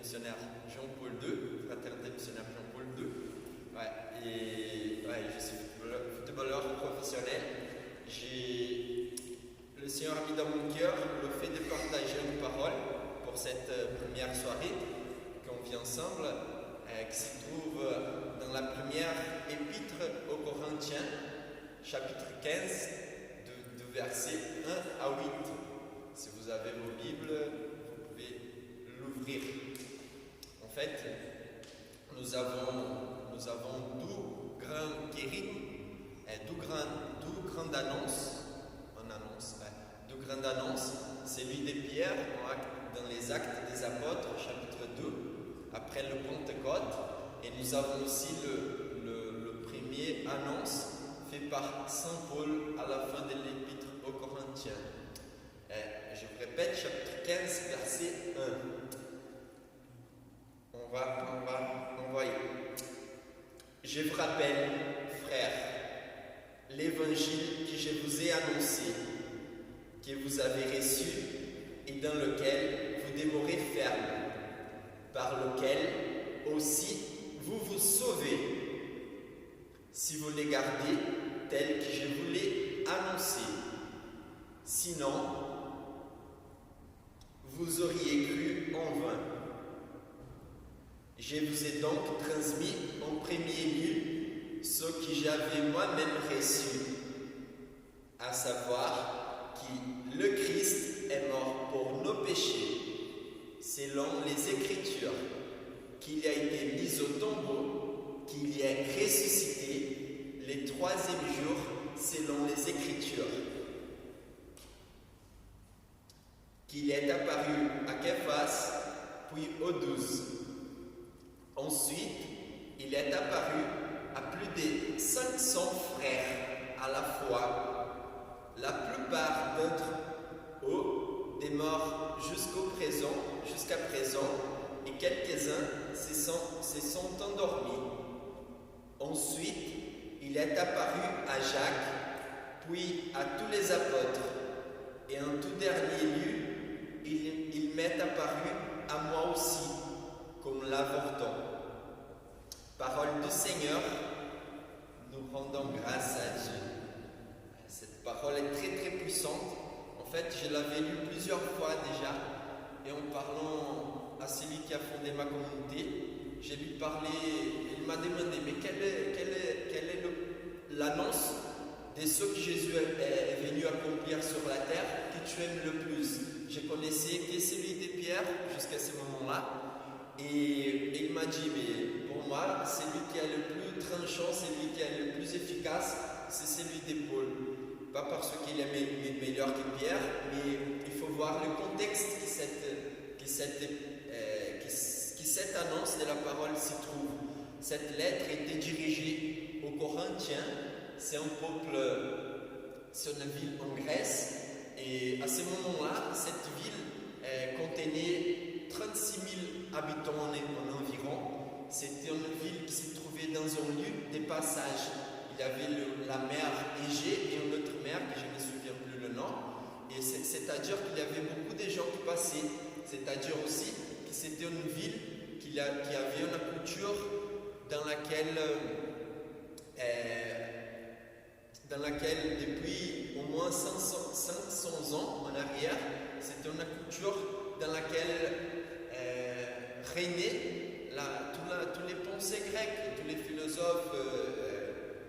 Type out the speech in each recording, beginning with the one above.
missionnaire Jean-Paul II, fraternité missionnaire Jean-Paul II. Ouais, et ouais, je suis footballeur professionnel. Le Seigneur a mis dans mon cœur le fait de partager une parole pour cette première soirée qu'on vit ensemble, qui se trouve dans la première épître aux Corinthiens, chapitre 15, du verset 1 à 8. Si vous avez vos Bibles, vous pouvez l'ouvrir. En fait, nous avons deux grands guéris, deux grandes annonces. Deux grandes annonces. Celui de Pierre dans les Actes des Apôtres, chapitre 2, après le Pentecôte. Et nous avons aussi le premier annonce fait par Saint Paul à la fin de l'épître aux Corinthiens. Je vous répète, chapitre 15, verset 1. On va y. Je vous rappelle, frères, l'évangile que je vous ai annoncé, que vous avez reçu et dans lequel vous demeurez ferme, par lequel aussi vous vous sauvez, si vous les gardez tel que je vous l'ai annoncé. Sinon, vous auriez cru en vain. Je vous ai donc transmis en premier lieu ce que j'avais moi-même reçu, à savoir que le Christ est mort pour nos péchés, selon les Écritures, qu'il a été mis au tombeau, qu'il est ressuscité le troisième jour, selon les Écritures, qu'il est apparu à Képhas, puis aux 12. Ensuite, il est apparu à plus de 500 frères à la fois, la plupart d'entre eux des morts jusqu'à présent, et quelques-uns se sont endormis. Ensuite, il est apparu à Jacques, puis à tous les apôtres, et en tout dernier lieu, il m'est apparu à moi aussi, comme l'avorton. Parole du Seigneur, nous rendons grâce à Dieu. Cette parole est très très puissante. En fait, je l'avais lue plusieurs fois déjà, et en parlant à celui qui a fondé ma communauté, j'ai lui parlé, il m'a demandé, mais quelle est l'annonce de ce que Jésus est venu accomplir sur la terre que tu aimes le plus? Je connaissais que celui de Pierre jusqu'à ce moment-là, et il m'a dit, mais pour moi, celui qui est le plus tranchant, celui qui est le plus efficace, c'est celui de Paul. Pas parce qu'il est meilleur que Pierre, mais il faut voir le contexte qui cette annonce de la parole s'y trouve. Cette lettre était dirigée aux Corinthiens. C'est un peuple, c'est une ville en Grèce, et à ce moment-là, cette ville contenait 36 000 habitants en environ. C'était une ville qui se trouvait dans un lieu de passage. Il y avait la mer Égée et une autre mer que je ne me souviens plus le nom. Et c'est-à-dire qu'il y avait beaucoup de gens qui passaient. C'est-à-dire aussi que c'était une ville qui avait une culture dans laquelle depuis au moins 500 ans en arrière, c'était une culture dans laquelle régnaient tous les pensées grecques, tous les philosophes,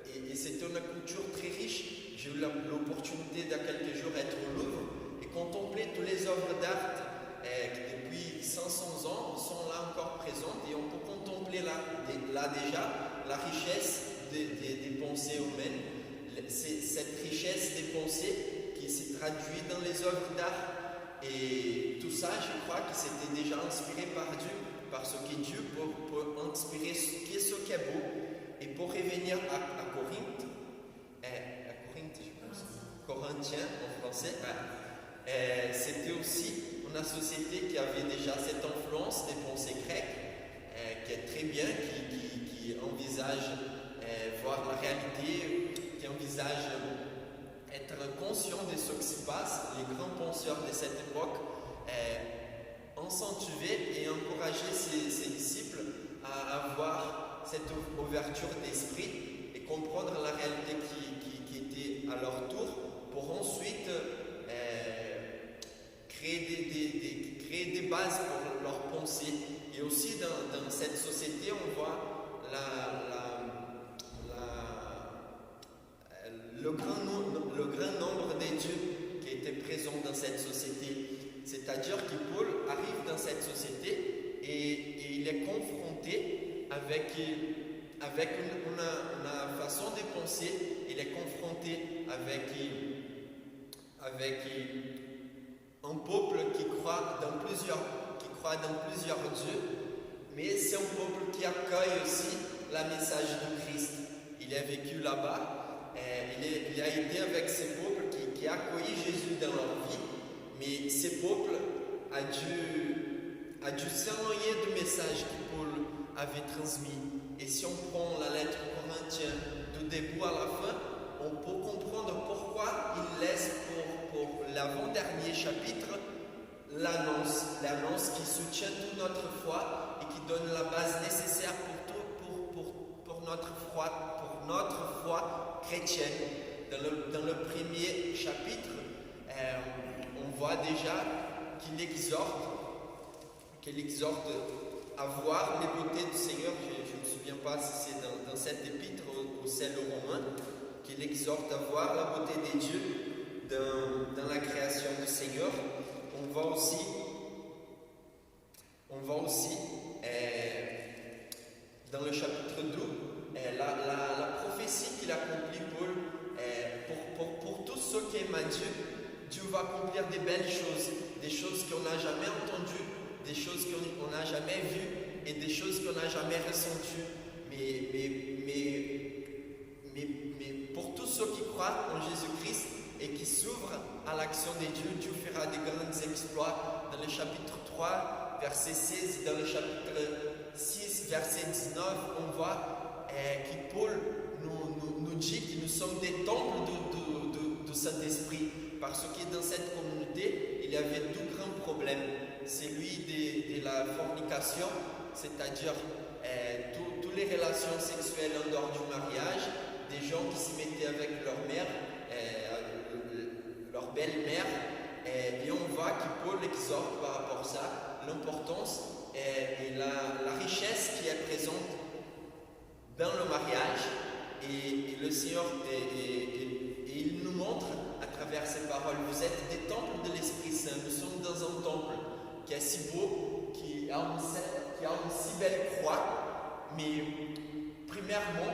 et c'était une culture très riche. J'ai eu l'opportunité d'il y a quelques jours d'être au Louvre et contempler toutes les œuvres d'art qui depuis 500 ans sont là encore présentes, et on peut contempler là déjà la richesse des pensées humaines. C'est cette richesse des pensées qui s'est traduite dans les œuvres d'art, et tout ça, je crois que c'était déjà inspiré par Dieu, parce que Dieu peut inspirer ce qui est beau. Et pour revenir à Corinthe, je pense, Corinthiens en français, c'était aussi une société qui avait déjà cette influence des pensées grecques, qui est très bien, qui envisage voir la réalité, qui envisage être conscient de ce qui se passe. Les grands penseurs de cette époque incentiver et encourager ses disciples à avoir cette ouverture d'esprit et comprendre la réalité qui était à leur tour pour ensuite créer des bases pour leurs pensées. Et aussi dans cette société, on voit le grand nombre des dieux qui étaient présents dans cette société. C'est-à-dire que Paul arrive dans cette société et il est confronté avec une façon de penser, il est confronté avec un peuple qui croit dans plusieurs dieux, mais c'est un peuple qui accueille aussi le message de Christ. Il a vécu là-bas, il a été avec ces peuples qui a accueilli Jésus dans leur vie, mais ces peuples a dû s'éloigner du message que Paul avait transmis. Et si on prend la lettre aux Corinthiens du début à la fin, on peut comprendre pourquoi il laisse pour l'avant-dernier chapitre l'annonce qui soutient toute notre foi et qui donne la base nécessaire pour notre foi chrétienne. Dans le premier chapitre, on voit déjà qu'il exhorte à voir les beautés du Seigneur. Je ne me souviens pas si c'est dans cette épître ou celle aux Romains, qu'il exhorte à voir la beauté des dieux dans la création du Seigneur. On voit aussi dans le chapitre 2 la prophétie qu'il accomplit Paul pour tous ceux qui aiment à Dieu. Dieu va accomplir des belles choses, des choses qu'on n'a jamais entendues, des choses qu'on n'a jamais vues et des choses qu'on n'a jamais ressenties. Mais pour tous ceux qui croient en Jésus-Christ et qui s'ouvrent à l'action de Dieu, Dieu fera de grands exploits. Dans le chapitre 3, verset 16, dans le chapitre 6, verset 19, on voit que Paul nous dit que nous sommes des temples de Saint-Esprit. Parce que dans cette communauté, il y avait deux grands problèmes. Celui de la fornication, c'est-à-dire toutes les relations sexuelles en dehors du mariage, des gens qui se mettaient avec leur mère, leur belle-mère. Et on voit que Paul exhorte par rapport à ça l'importance et la richesse qui est présente dans le mariage. Et le Seigneur, il nous montre à travers ces paroles, vous êtes des temples de l'Esprit Saint. Nous sommes dans un temple qui est si beau, qui a une si belle croix, mais premièrement,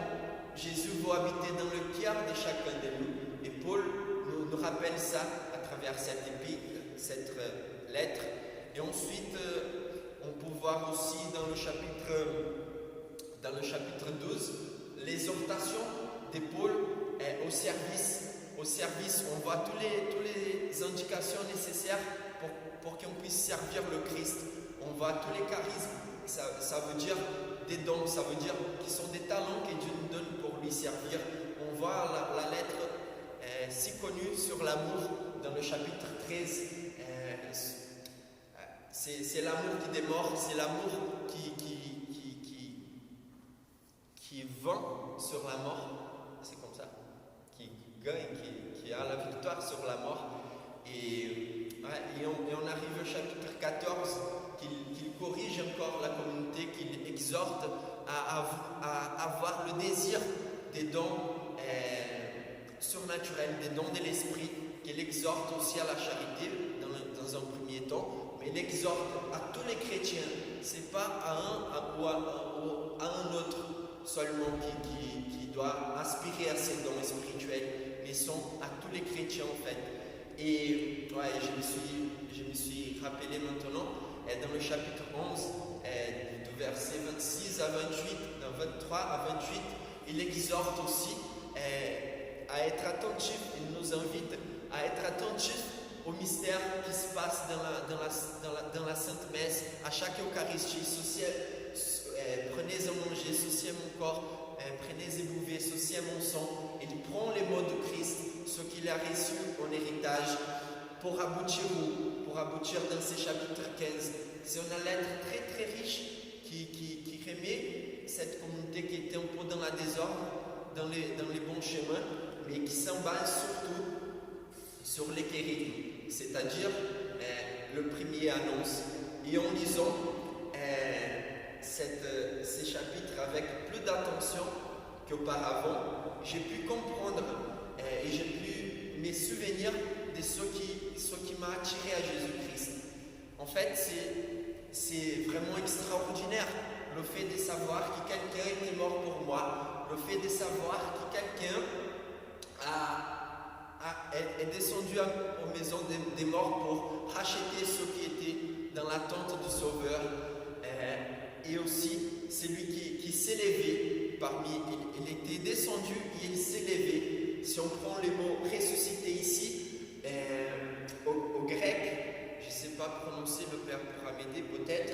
Jésus va habiter dans le cœur de chacun de nous. Et Paul nous rappelle ça à travers cette lettre. Et ensuite, on peut voir aussi dans le chapitre 12, l'exhortation de Paul au service. On voit toutes les indications nécessaires pour qu'on puisse servir le Christ. On voit tous les charismes. Ça veut dire des dons, ça veut dire qu'ils sont des talents que Dieu nous donne pour lui servir. On voit la lettre si connue sur l'amour dans le chapitre 13. C'est l'amour qui démord, c'est l'amour qui vend sur la mort. C'est comme ça. Qui gagne, qui a la victoire sur la mort. Et on arrive au chapitre 14, qu'il corrige encore la communauté, qu'il exhorte à avoir le désir des dons surnaturels, des dons de l'esprit, qu'il exhorte aussi à la charité dans un premier temps, mais il exhorte à tous les chrétiens. C'est pas à un autre seulement qui doit aspirer à ces dons spirituels, mais sont à tous les chrétiens en fait. Et je me suis rappelé maintenant, dans le chapitre 11, du verset 26 à 28, dans 23 à 28, il exhorte aussi à être attentif, il nous invite à être attentif au mystère qui se passe dans la Sainte Messe, à chaque Eucharistie. Prenez à manger, ceci est mon corps, prenez et buvez, ceci est mon sang. Il prend les mots de Christ, ce qu'il a reçu en héritage, pour aboutir où? Pour aboutir dans ce chapitre 15. C'est une lettre très très riche qui remet cette communauté qui était un peu dans la désordre, dans les bons chemins, mais qui s'en base surtout sur les kérigmes, c'est-à-dire le premier annonce. Et en lisant ces chapitres avec plus d'attention qu'auparavant, j'ai pu comprendre et j'ai pu me souvenir de ce qui m'a attiré à Jésus-Christ. En fait, c'est vraiment extraordinaire le fait de savoir que quelqu'un était mort pour moi, le fait de savoir que quelqu'un est descendu aux maisons des morts pour racheter ceux qui étaient dans l'attente du Sauveur. Et aussi, c'est lui qui s'est levé parmi, il était descendu et il s'est levé. Si on prend les mots ressuscité ici, au grec, je ne sais pas prononcer le père pourra m'aider peut-être,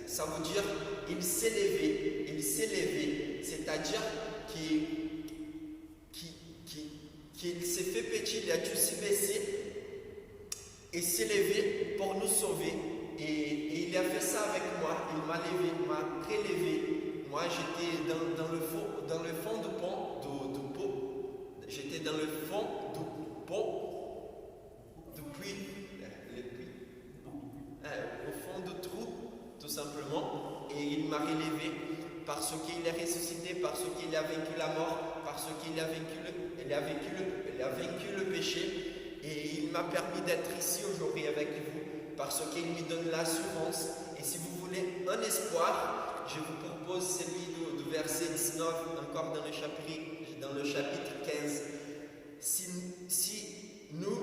ça veut dire il s'est levé, c'est-à-dire qu'il s'est fait petit, il a dû se baisser et s'est levé pour nous sauver. Et il a fait ça avec moi, il m'a levé, il m'a prélevé. Moi j'étais dans le fond du pot, j'étais dans le fond du pot, du puits, au fond du trou, tout simplement, et il m'a relevé parce qu'il est ressuscité, parce qu'il a vaincu la mort, parce qu'il a vaincu le péché, et il m'a permis d'être ici aujourd'hui avec vous, parce qu'il me donne l'assurance. Et si vous voulez un espoir, je vous propose celui du verset 19, encore dans le chapitre 15. Si nous,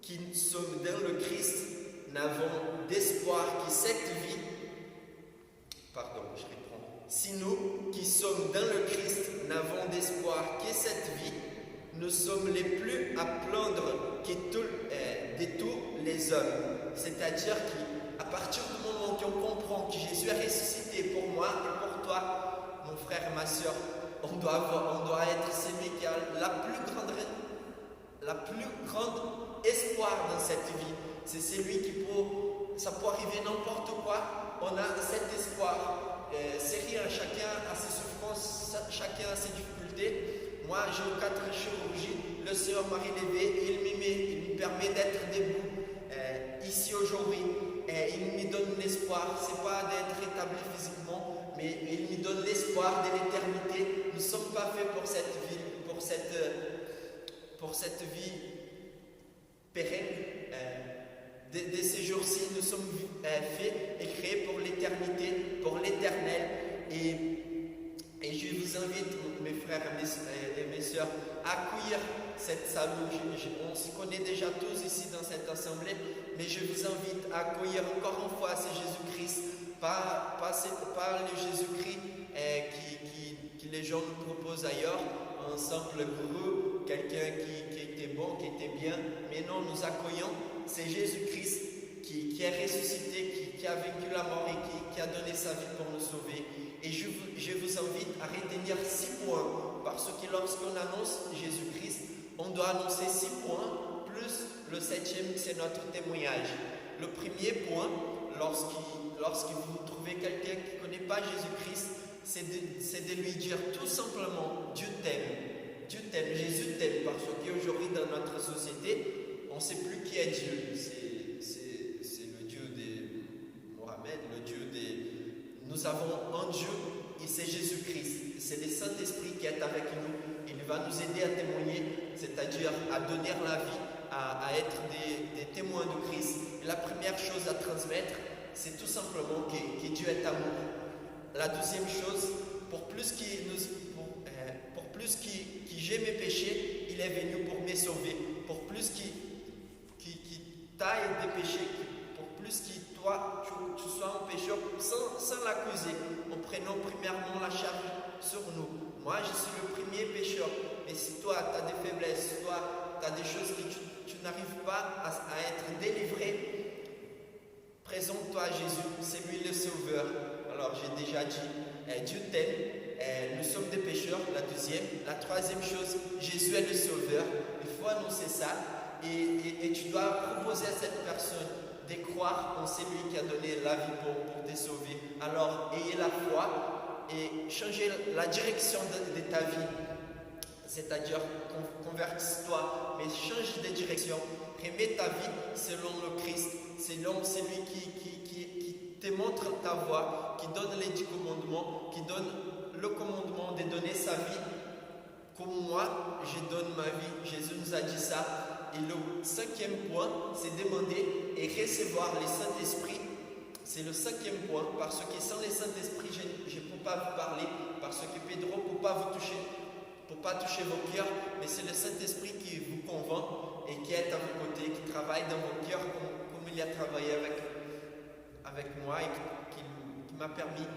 qui sommes dans le Christ, n'avons d'espoir que cette vie, si nous qui sommes dans le Christ n'avons d'espoir que cette vie, nous sommes les plus à plaindre de tous les hommes. C'est-à-dire qu'à partir du moment qu'on comprend que Jésus est ressuscité pour moi et pour toi, mon frère, ma soeur, on doit être celui qui a la plus grande espoir dans cette vie. C'est celui ça peut arriver n'importe quoi, on a cet espoir. C'est rien, chacun a ses souffrances, chacun a ses difficultés. Moi, j'ai 4 chirurgies, le Seigneur m'a relevé, il me permet d'être debout ici aujourd'hui. Il me donne l'espoir, c'est pas d'être établi physiquement, mais il me donne l'espoir de l'éternité. Nous ne sommes pas faits pour cette vie, pour cette vie pérenne. De ces jours-ci, nous sommes faits et créés pour l'éternité, pour l'éternel. Et je vous invite, mes frères et mes soeurs, à accueillir cette salut. On se connaît déjà tous ici dans cette assemblée, mais je vous invite à accueillir encore une fois ce Jésus-Christ, pas le Jésus-Christ que les gens nous proposent ailleurs, un simple guru, quelqu'un qui était bon, qui était bien, mais non, nous accueillons. C'est Jésus-Christ qui est ressuscité, qui a vaincu la mort et qui a donné sa vie pour nous sauver. Et je vous invite à retenir 6 points, parce que lorsqu'on annonce Jésus-Christ, on doit annoncer 6 points, plus le 7e, c'est notre témoignage. Le premier point, lorsque vous trouvez quelqu'un qui ne connaît pas Jésus-Christ, c'est de lui dire tout simplement, Dieu t'aime. Dieu t'aime, Jésus t'aime, parce qu'aujourd'hui dans notre société, on ne sait plus qui est Dieu. C'est le Dieu de Mohamed, le Dieu des... Nous avons un Dieu et c'est Jésus-Christ. C'est le Saint-Esprit qui est avec nous. Il va nous aider à témoigner, c'est-à-dire à donner la vie, à être des témoins de Christ. Et la première chose à transmettre, c'est tout simplement que Dieu est amour. La deuxième chose, pour plus qu'il j'ai mes péchés, il est venu pour me sauver. Pour plus qu'il taille des péchés, pour plus que toi, tu sois un pécheur sans l'accuser, en prenant premièrement la charge sur nous. Moi, je suis le premier pécheur. Mais si toi, tu as des faiblesses, toi, tu as des choses que tu n'arrives pas à être délivré, présente-toi à Jésus, c'est lui le sauveur. Alors, j'ai déjà dit, Dieu t'aime, nous sommes des pécheurs, la deuxième. La troisième chose, Jésus est le sauveur. Il faut annoncer ça. Et tu dois proposer à cette personne de croire en celui qui a donné la vie pour te sauver. Alors, ayez la foi et changez la direction de ta vie. C'est-à-dire, convertis-toi, mais change de direction. Remets ta vie selon le Christ, selon celui qui te montre ta voie, qui donne les 10 commandements, qui donne le commandement de donner sa vie. Comme moi, je donne ma vie. Jésus nous a dit ça. Et le 5e point, c'est demander et recevoir le Saint-Esprit. C'est le 5e point, parce que sans le Saint-Esprit, je ne peux pas vous parler, parce que Pedro ne peut pas vous toucher, ne peut pas toucher vos cœurs, mais c'est le Saint-Esprit qui vous convainc et qui est à vos côtés, qui travaille dans vos cœurs comme il a travaillé avec moi et qui m'a permis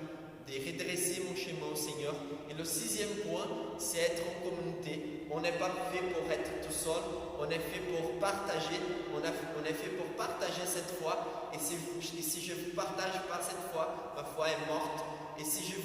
de redresser mon chemin au Seigneur. Et le 6e point, c'est être en communauté. On n'est pas fait pour être tout seul, on est fait pour partager, on est fait pour partager cette foi. Et si je ne partage pas cette foi, ma foi est morte. Et si je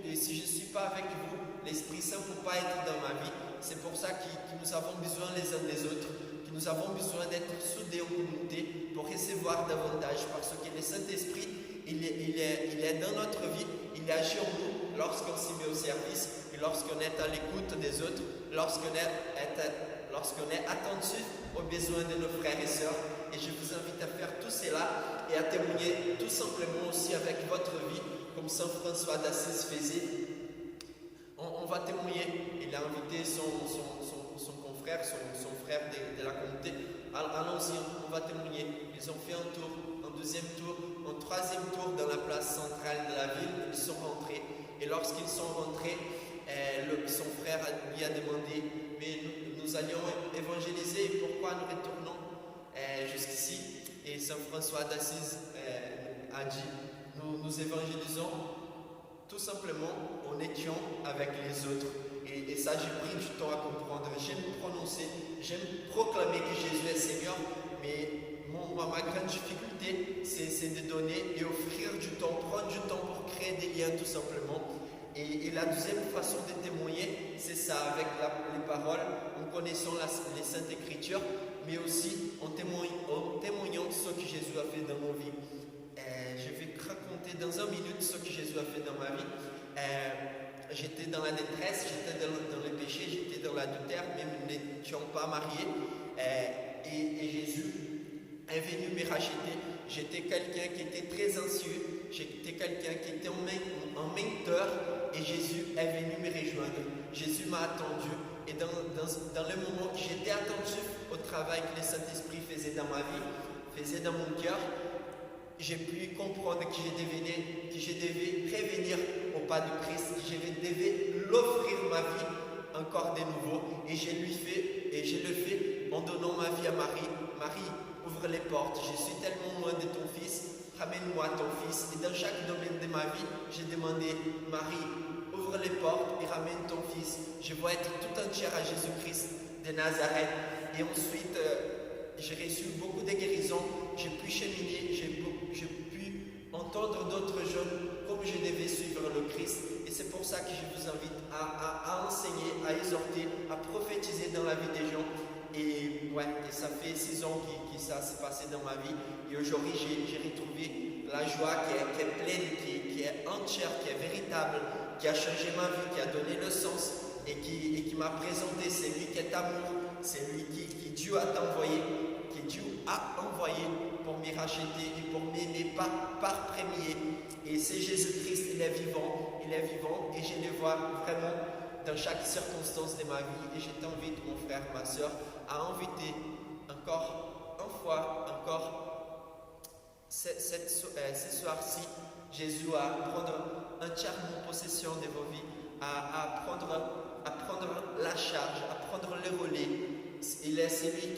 ne suis pas avec vous, l'Esprit Saint ne peut pas être dans ma vie. C'est pour ça que nous avons besoin les uns des autres, que nous avons besoin d'être soudés en communauté pour recevoir davantage, parce que le Saint-Esprit, il est dans notre vie, il agit en nous lorsqu'on s'y met au service, et lorsqu'on est à l'écoute des autres, lorsqu'on est attentif aux besoins de nos frères et sœurs. Et je vous invite à faire tout cela et à témoigner tout simplement aussi avec votre vie, comme Saint François d'Assise faisait. On va témoigner. Il a invité son confrère, son frère de la communauté. Allons-y, on va témoigner. Ils ont fait un tour, un deuxième tour, un troisième tour dans la place centrale de la ville. Ils sont rentrés. Et lorsqu'ils sont rentrés, son frère lui a demandé, mais nous allions évangéliser, pourquoi nous retournons jusqu'ici? Et Saint François d'Assise a dit, nous évangélisons tout simplement en étant avec les autres. Et ça, j'ai pris du temps à comprendre. J'aime prononcer, j'aime proclamer que Jésus est Seigneur, mais ma grande difficulté, c'est de donner et offrir du temps, prendre du temps pour créer des liens tout simplement. Et la deuxième façon de témoigner, c'est ça, avec les paroles, en connaissant les Saintes Écritures, mais aussi en témoignant ce que Jésus a fait dans nos vies. Je vais raconter dans 1 minute ce que Jésus a fait dans ma vie. J'étais dans la détresse, j'étais dans le péché, j'étais dans l'adultère, même n'étions pas mariés. Et Jésus est venu me racheter. J'étais quelqu'un qui était très anxieux, j'étais quelqu'un qui était un menteur, et Jésus est venu me rejoindre. Jésus m'a attendu. Et dans le moment que j'étais attentif au travail que le Saint-Esprit faisait dans ma vie, faisait dans mon cœur, j'ai pu comprendre que je devais revenir au pas de Christ, que je devais l'offrir ma vie encore de nouveau. Et je le fais en donnant ma vie à Marie. Marie, ouvre les portes, je suis tellement loin de ton fils, ramène-moi ton fils. Et dans chaque domaine de ma vie, j'ai demandé, Marie, ouvre les portes et ramène ton fils. Je veux être tout entière à Jésus-Christ de Nazareth. Et ensuite, j'ai reçu beaucoup de guérisons, j'ai pu cheminer, j'ai pu entendre d'autres jeunes comme je devais suivre le Christ. Et c'est pour ça que je vous invite à enseigner, à exhorter, à prophétiser dans la vie des gens. Et ça fait 6 ans que ça s'est passé dans ma vie. Et aujourd'hui, j'ai retrouvé la joie qui est pleine, qui est entière, qui est véritable, qui a changé ma vie, qui a donné le sens et qui m'a présenté celui qui est amour, celui qui Dieu a envoyé, pour me racheter et pour m'aimer par premier. Et c'est Jésus-Christ, il est vivant, et je le vois vraiment dans chaque circonstance de ma vie. Et je t'invite, mon frère, ma soeur, à inviter encore ce soir-ci, Jésus à prendre entièrement possession de vos vies, à prendre la charge, à prendre le relais. Il est celui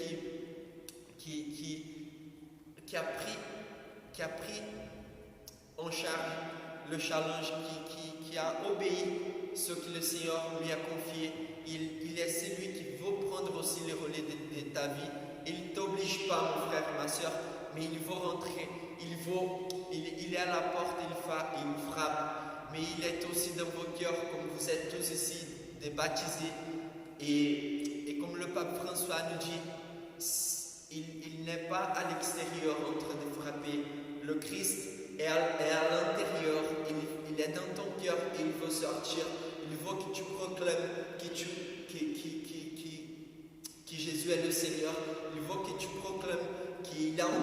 qui a pris en charge le challenge, qui a obéi ce que le Seigneur lui a confié. Il est celui qui veut prendre aussi le relais de ta vie. Il ne t'oblige pas, mon frère et ma soeur, mais il veut rentrer. Il est à la porte, il frappe. mais il est aussi dans vos cœurs, comme vous êtes tous ici des baptisés. Et comme le pape François nous dit, il n'est pas à l'extérieur en train de frapper. Le Christ est à l'intérieur, il est dans ton cœur et il veut sortir. Il veut que tu proclames que Jésus est le Seigneur. Il veut que tu proclames qu'il a un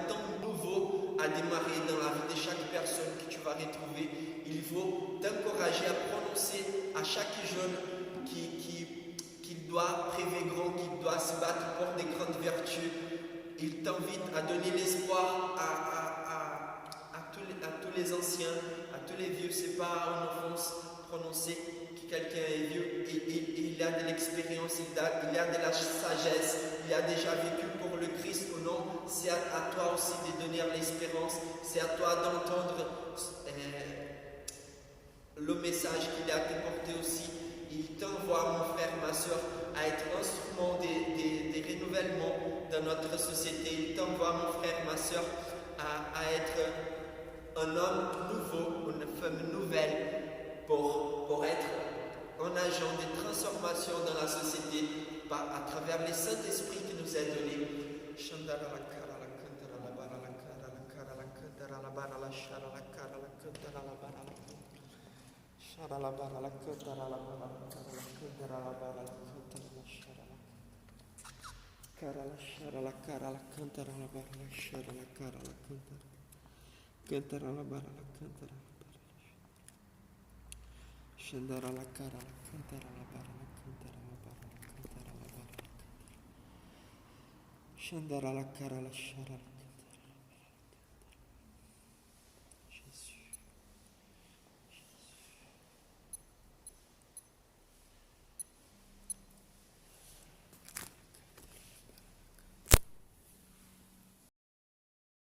temps nouveau à démarrer dans la vie de chaque personne que tu vas retrouver. Il faut t'encourager à prononcer à chaque jeune qu'il doit rêver grand, qu'il doit se battre pour des grandes vertus. Il t'invite à donner l'espoir à tous les anciens, à tous les vieux. C'est pas une offense prononcée que quelqu'un est vieux. Il a de l'expérience, il a de la sagesse, il a déjà vécu pour le Christ ou non. C'est à toi aussi de donner l'espérance. C'est à toi d'entendre le message qu'il a apporté aussi. Il t'envoie, mon frère, ma soeur, à être instrument des renouvellements dans notre société. Il t'envoie, mon frère, ma soeur, à être un homme nouveau, une femme nouvelle pour être un agent de transformation dans la société à travers le Saint-Esprit qui nous est donné. Shandara la cara la cantara la bara la cantara la bara la cantara la bara la cantara. Shandara la cara la shara la